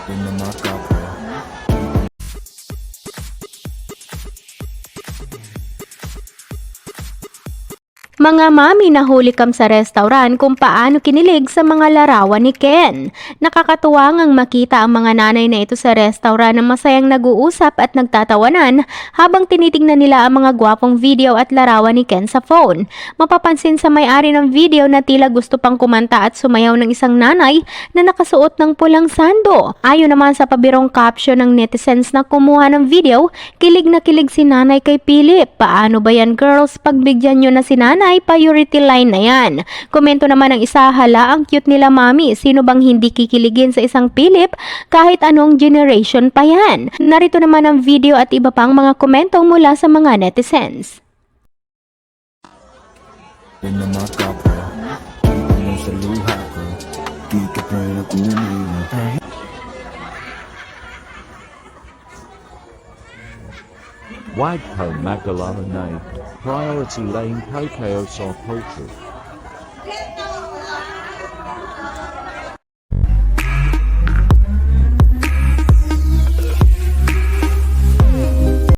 Pinamaka. Mga mami nahuli kam sa restaurant kung paano kinilig sa mga larawan ni Ken. Nakakatuwa ngang makita ang mga nanay na ito sa restaurant na masayang nag-uusap at nagtatawanan habang tinitingnan nila ang mga gwapong video at larawan ni Ken sa phone. Mapapansin sa may-ari ng video na tila gusto pang kumanta at sumayaw ng isang nanay na nakasuot ng pulang sando. Ayon naman sa pabirong caption ng netizens na kumuha ng video, kilig na kilig si nanay kay Philip. Paano ba yan girls? Pagbigyan nyo na si nanay, priority line na yan. Komento naman ng isa, hala ang cute nila mami. Sino bang hindi kikiligin sa isang Philip kahit anong generation pa yan? Narito naman ang video at iba pang mga komento mula sa mga netizens. Pinamaka ko. Ano sa luha ko. Di ka pa nakunin. Wagpo Magdalena Priority Lane Kokeo Sa Culture